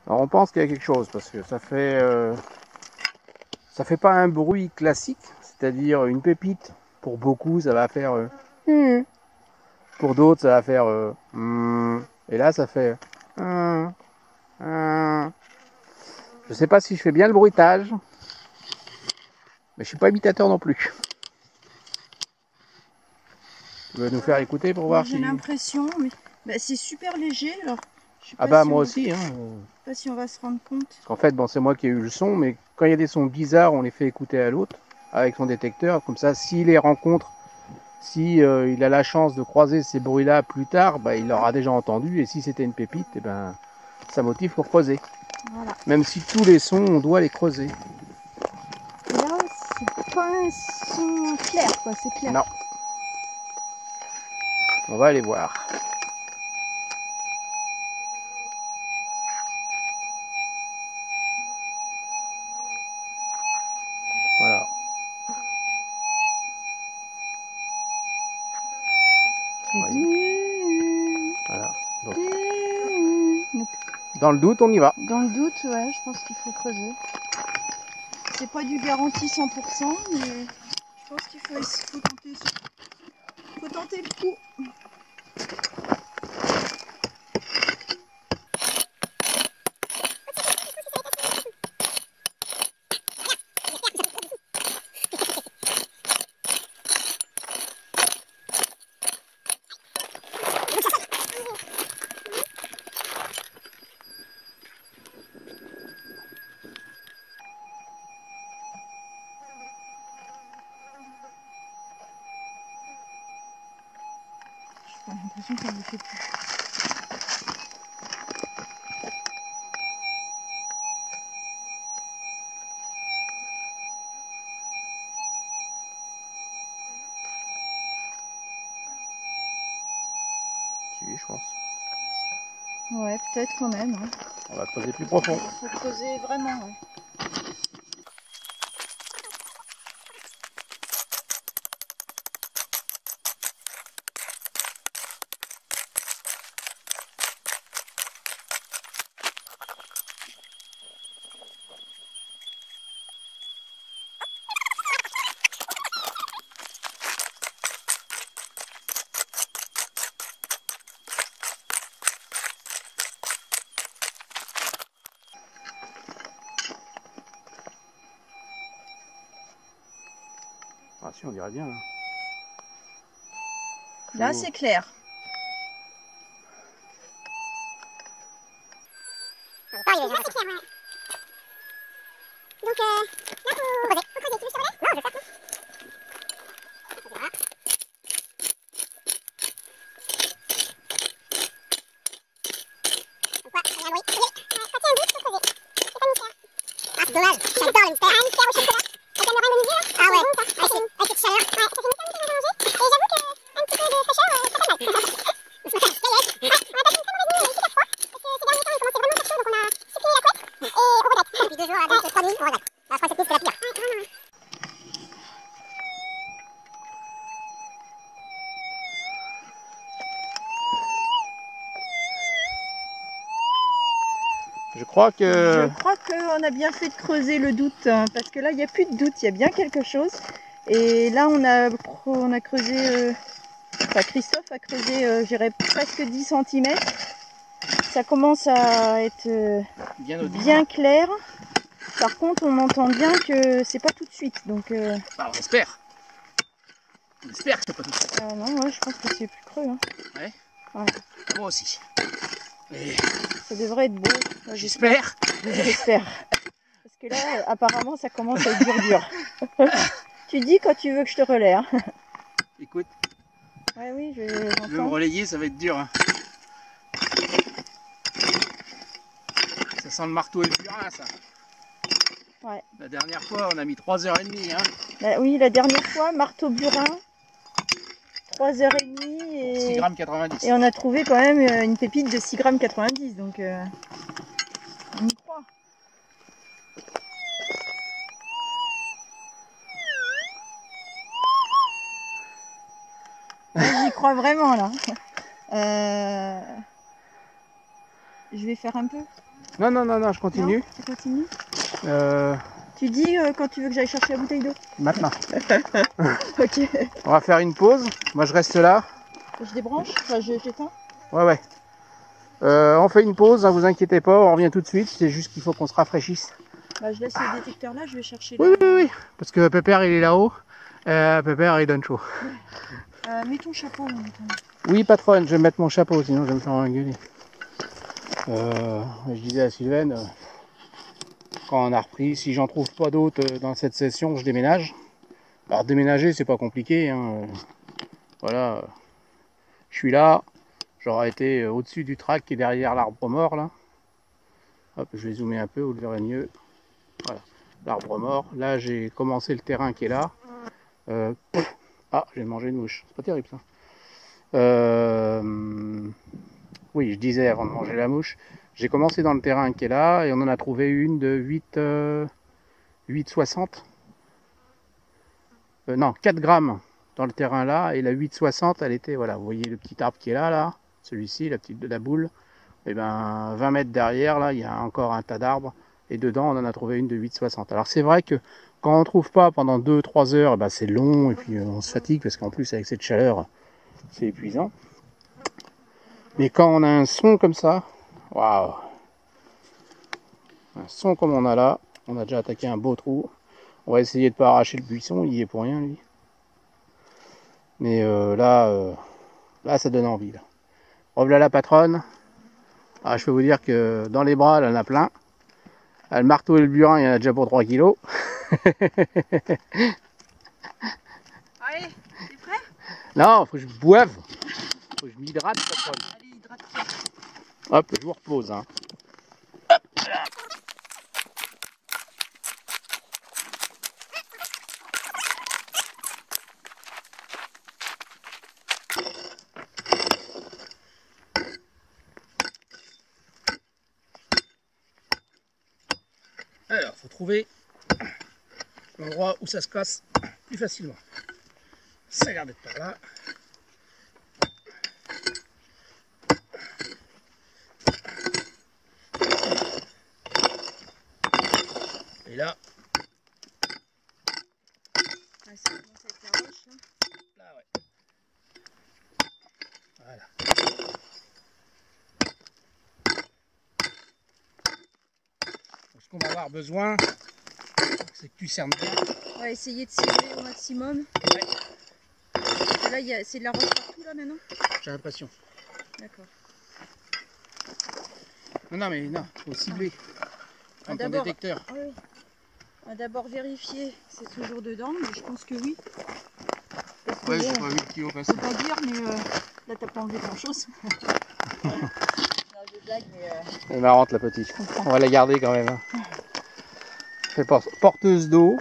Alors on pense qu'il y a quelque chose parce que ça fait pas un bruit classique, c'est-à-dire une pépite. Pour beaucoup, ça va faire pour d'autres, ça va faire et là, ça fait Je sais pas si je fais bien le bruitage, mais je suis pas imitateur non plus. Tu veux nous faire écouter pour voir J'ai si... l'impression, mais bah, c'est super léger, alors je sais Ah pas bah si moi on... aussi, hein. pas si on va se rendre compte. En fait, bon, c'est moi qui ai eu le son, mais quand il y a des sons bizarres, on les fait écouter à l'autre avec son détecteur. Comme ça, s'il les rencontre, si il a la chance de croiser ces bruits-là plus tard, bah, il l'aura déjà entendu. Et si c'était une pépite, eh ben, ça motive pour creuser. Voilà. Même si tous les sons, on doit les creuser. Et là, c'est pas un son clair, quoi, c'est clair. Non. On va aller voir. Voilà. Voilà. Donc, dans le doute, on y va. Dans le doute, ouais, je pense qu'il faut creuser. C'est pas du garanti 100%, mais je pense qu'il faut tenter le coup. J'ai l'impression que ça me fait plus. Si, je pense. Ouais, peut-être quand même. Hein. On va creuser plus profond. Faut creuser vraiment, ouais. Ah si, on dirait bien. Là, Là c'est clair. Ah, il est c'est clair, ouais. Donc, là, faut creuser. Faut creuser, tu veux que je te relève? Non, je vais faire tout. Quoi? Il y a un bruit. Quand il y a un doute, faut creuser. C'est pas mystère. Ah, c'est dommage. J'adore le mystère. Un mystère au chocolat. Avec un meringue au milieu, là. Ah ouais. Bon, ça. Avec cette chaleur. Ouais, ça fait mystère de manger. Et j'avoue que un petit peu de fraîcheur, ça fait mal. On a passé une très mauvaise nuit, il est super froid. Parce que ces derniers temps, il commençait vraiment à faire chaud, donc on a supprimé la couette. Et on regrette. Depuis 2 jours, donc 3 nuits, on regrette. Là, je crois que cette nuit, c'était la pire. Ouais, vraiment. je crois que... Je crois qu'on a bien fait de creuser le doute, hein, parce que là, il n'y a plus de doute, il y a bien quelque chose. Et là, on a creusé, enfin Christophe a creusé, je dirais, presque 10 cm. Ça commence à être bien clair. Par contre, on entend bien que c'est pas tout de suite. Donc, Bah, on espère. On espère que c'est pas tout ça. non, ouais, je pense que c'est plus creux. Hein. Ouais. Ouais. Moi aussi. Et Ça devrait être beau. Ouais, j'espère. J'espère. Parce que là, apparemment, ça commence à être dur. Tu dis quand tu veux que je te relaie. Hein. Écoute, Ouais, oui, tu veux me j'entends. relayer, ça va être dur. Hein. Ça sent le marteau et le burin, ça. Ouais. La dernière fois, on a mis 3h30. Hein. Bah, oui, la dernière fois, marteau burin, 3h30 et... 6,90 g. Et on a trouvé quand même une pépite de 6,90 g. Donc, on y croit. J'y crois vraiment, là. Je vais faire un peu. Non, non, non, non, je continue. Non, tu continues. Euh, Tu dis quand tu veux que j'aille chercher la bouteille d'eau. maintenant. Ok. On va faire une pause. Moi, je reste là. Je débranche, enfin j'éteins. Ouais, ouais. On fait une pause, hein, vous inquiétez pas, on revient tout de suite. C'est juste qu'il faut qu'on se rafraîchisse. Bah, je laisse le détecteur là, je vais chercher. Oui, oui, oui. Parce que Pépère, il est là-haut. Pépère, il donne chaud. Mets ton chapeau. Oui, patronne, je vais mettre mon chapeau, sinon je vais me faire engueuler. Je disais à Sylvaine, quand on a repris, si j'en trouve pas d'autres dans cette session, je déménage. Alors déménager, c'est pas compliqué. Hein. Voilà, je suis là. J'aurais été au-dessus du track qui est derrière l'arbre mort là. Hop, je vais zoomer un peu, vous le verrez mieux. Voilà, l'arbre mort. Là, j'ai commencé le terrain qui est là. Ah, j'ai mangé une mouche. C'est pas terrible ça. Oui, je disais avant de manger la mouche. J'ai commencé dans le terrain qui est là et on en a trouvé une de 8,60. Non, 4 grammes dans le terrain là. Et la 8,60, elle était, voilà, vous voyez le petit arbre qui est là, celui-ci, la petite de la boule. Et ben 20 mètres derrière, là, il y a encore un tas d'arbres. Et dedans, on en a trouvé une de 8,60. Alors c'est vrai que quand on ne trouve pas pendant 2-3 heures, ben, c'est long et puis on se fatigue parce qu'en plus avec cette chaleur, c'est épuisant. Mais quand on a un son comme ça, waouh! Un son comme on a là, on a déjà attaqué un beau trou. On va essayer de ne pas arracher le buisson, il y est pour rien lui. Mais là, ça donne envie. Là. Revoilà la patronne. Ah, je peux vous dire que dans les bras, elle en a plein. Le marteau et le burin, il y en a déjà pour 3 kilos. Allez, t'es prêt? Non, faut que je boive. Faut que je m'hydrate, patronne. Allez, hydrate-toi. Hop, je vous repose. Hein. Alors, faut trouver l'endroit où ça se casse plus facilement. Ça a l'air d'être par là. Et là. Ah, ça commence à être la roche, là. Là, ouais. Voilà. Donc, ce qu'on va avoir besoin, c'est que tu cernes bien. On va essayer de serrer au maximum. Ouais. Là, c'est de la roche partout, là, maintenant? J'ai l'impression. D'accord. Non, mais non, faut cibler. Comme ton D'abord, détecteur. ah oui. On va d'abord vérifier si c'est toujours dedans, mais je pense que oui. Parce que Ouais, bon, j'ai pas 8 kilos passer. faut pas dire, mais là, t'as pas enlevé grand-chose. Non, je blague, mais... Elle est marrante la petite. On va la garder quand même. Hein. C'est porteuse d'eau,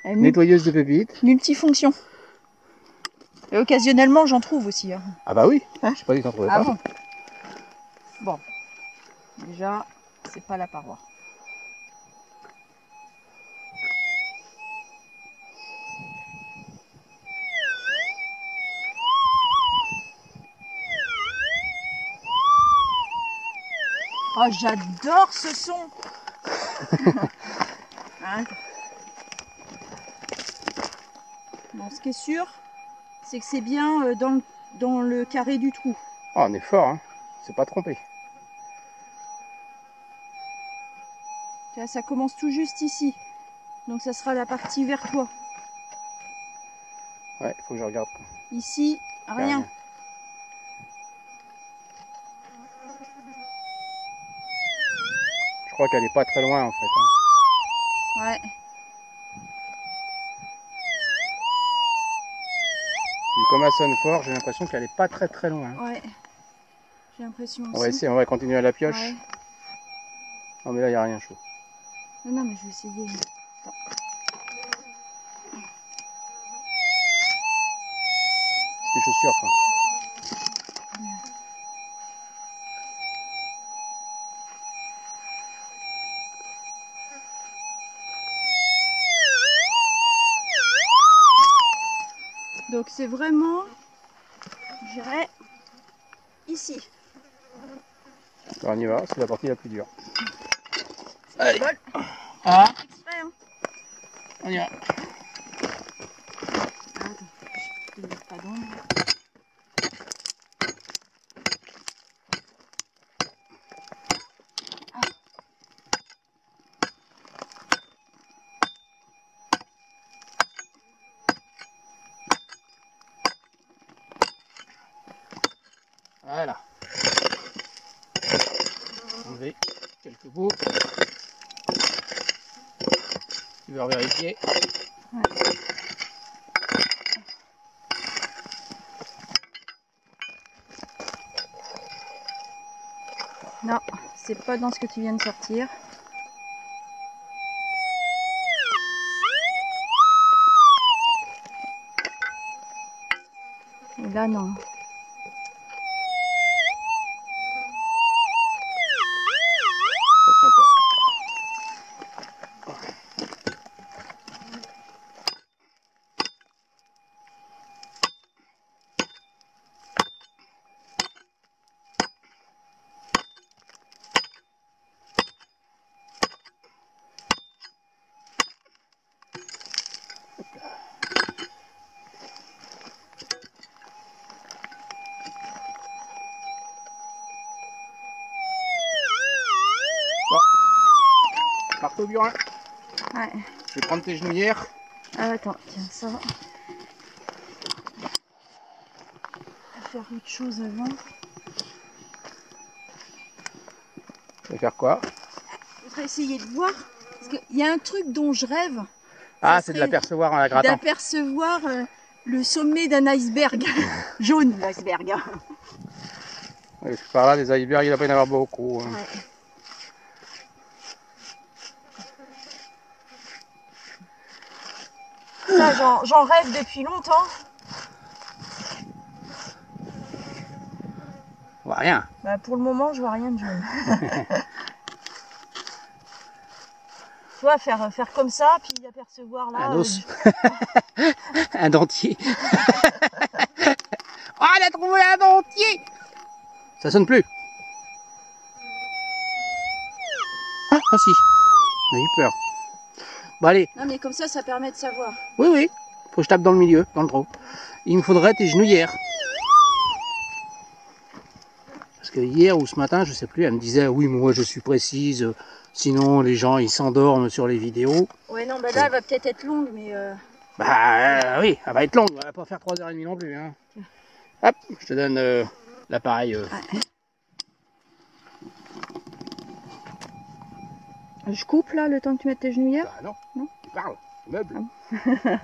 nettoyeuse de pépites. Multifonction. Et occasionnellement, j'en trouve aussi. Hein. Ah bah oui, Hein? je sais pas si t'en trouvais Ah pas. bon? Bon. Déjà, c'est pas la paroi. Oh, j'adore ce son. Hein? Bon, ce qui est sûr, c'est que c'est bien dans le carré du trou. Oh, on est fort, hein. C'est pas trompé. Là, ça commence tout juste ici. Donc ça sera la partie vers toi. Ouais, faut que je regarde. Ici, rien. Je crois qu'elle est pas très loin en fait. Hein. Ouais. Mais comme elle sonne fort, j'ai l'impression qu'elle est pas très loin. Hein. Ouais. J'ai l'impression aussi. On va essayer, on va continuer à la pioche. Ouais. Non mais là il n'y a rien chaud. Non, mais je vais essayer. Attends. C'est des chaussures ça. Donc c'est vraiment, je dirais, ici. Alors on y va, c'est la partie la plus dure. Allez. Ah, Exprès, hein. on y va. Attends, je te laisse pas d'ombre. Voilà. Enlever quelques bouts. Tu vas vérifier. Ouais. Non, c'est pas dans ce que tu viens de sortir. Et là, non. Attention toi. Bon. Marteau burin. Ouais. Je vais prendre tes genouillères. Ah, attends, tiens, ça. On va faire autre chose avant. Tu vas faire quoi? Je voudrais essayer de voir. Parce qu'il y a un truc dont je rêve. Ah, Ça c'est de serait l'apercevoir en la grattant. d'apercevoir le sommet d'un iceberg. Jaune, l'iceberg. Oui, par là, des icebergs, il va pas y en avoir beaucoup. Hein. Ouais. Ça, j'en rêve depuis longtemps. On voit rien. Bah, pour le moment, je vois rien de jaune. Tu vois, faire comme ça, puis apercevoir là. Un os. Un dentier. Oh, elle a trouvé un dentier. Ça sonne plus. Ah, ah si. On a eu peur. Bon allez. Non, mais comme ça permet de savoir. Oui, oui. Faut que je tape dans le milieu, dans le trou. Il me faudrait tes genouillères. Parce que hier ou ce matin, je sais plus, elle me disait oui, moi je suis précise. Sinon, les gens ils s'endorment sur les vidéos. Ouais, non, bah là, elle va peut-être être longue, mais. Bah oui, elle va être longue. Elle va pas faire 3h30 non plus. Hein. Hop, je te donne l'appareil. Ouais. Je coupe là le temps que tu mettes tes genouillères? Bah non, Non. tu parles, meuble. Ah.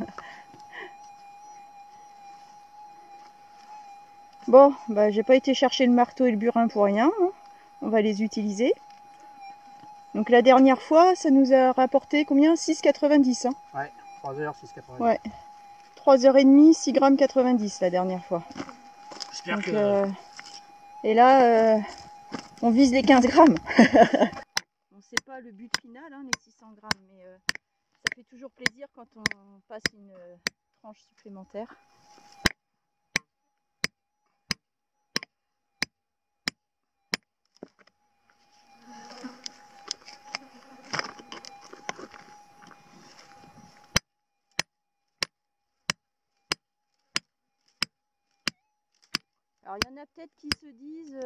Bon, bah j'ai pas été chercher le marteau et le burin pour rien. Hein. On va les utiliser. Donc la dernière fois, ça nous a rapporté combien? 6,90 hein. Ouais, 3h, 6,90. Ouais. 3h30, 6 grammes 90 la dernière fois. J'espère Donc, que... et là, on vise les 15 grammes. Bon, c'est pas le but final, hein, les 600 grammes, mais ça fait toujours plaisir quand on passe une tranche supplémentaire. Alors il y en a peut-être qui se disent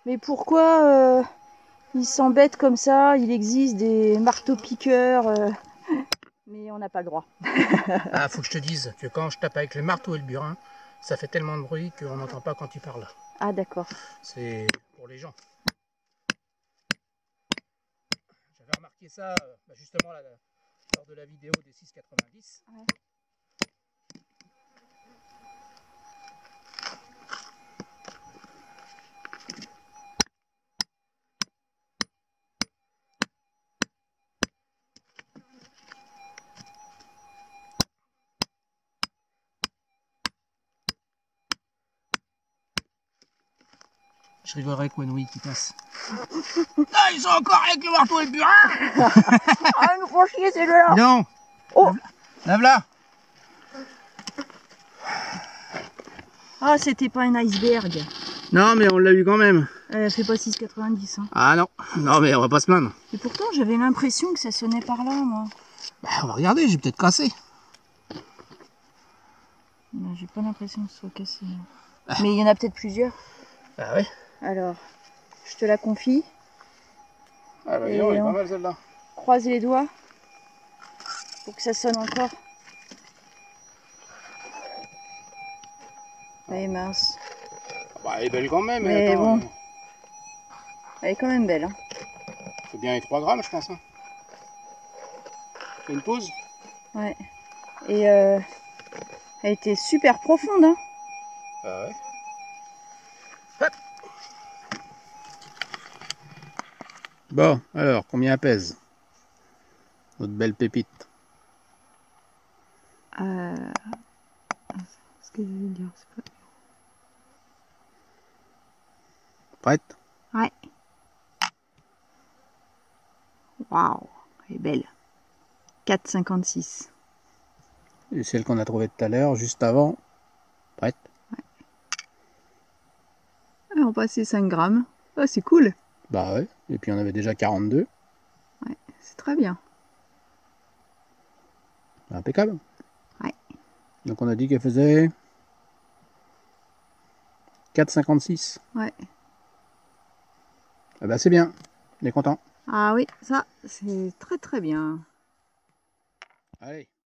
mais pourquoi ils s'embêtent comme ça? Il existe des marteaux-piqueurs, mais on n'a pas le droit. Ah, faut que je te dise que quand je tape avec le marteau et le burin, ça fait tellement de bruit qu'on n'entend pas quand tu parles. Ah d'accord. C'est pour les gens. J'avais remarqué ça justement là, lors de la vidéo des 6,90. Ouais. Je rigolerais avec Wenouille qui passe. Ah, ils sont encore avec le marteau et le burin. Ah, ils nous font chier ces deux-là. Non. Oh. Lave-la. Ah, c'était pas un iceberg. Non, mais on l'a eu quand même. Elle fait pas 6,90 hein. Ah non, non mais on va pas se plaindre. Et pourtant j'avais l'impression que ça sonnait par là moi. Bah, on va regarder, j'ai peut-être cassé. J'ai pas l'impression que ce soit cassé. Mais il y en a peut-être plusieurs. Ah ouais. Alors, je te la confie. Ah bah Et elle est pas mal celle-là. Croise les doigts pour que ça sonne encore. Elle est mince. Bah, elle est belle quand même. Mais attends, bon. Elle est quand même belle. Hein. C'est bien les 3 grammes je pense. Hein. Fais une pause. Ouais. Et elle était super profonde. Hein. Ah ouais. Hop. Bon, alors, combien elle pèse? Notre belle pépite. Ce que je veux dire, c'est pas... Prête? Ouais. Waouh, elle est belle. 4,56. Et celle qu'on a trouvée tout à l'heure, juste avant. Prête? Ouais. On passait 5 grammes. Oh, c'est cool. Bah ouais. Et puis on avait déjà 42. Ouais, c'est très bien. Impeccable. Ouais. Donc on a dit qu'elle faisait 4,56. Ouais. Ah bah c'est bien. On est content. Ah oui, ça, c'est très très bien. Allez.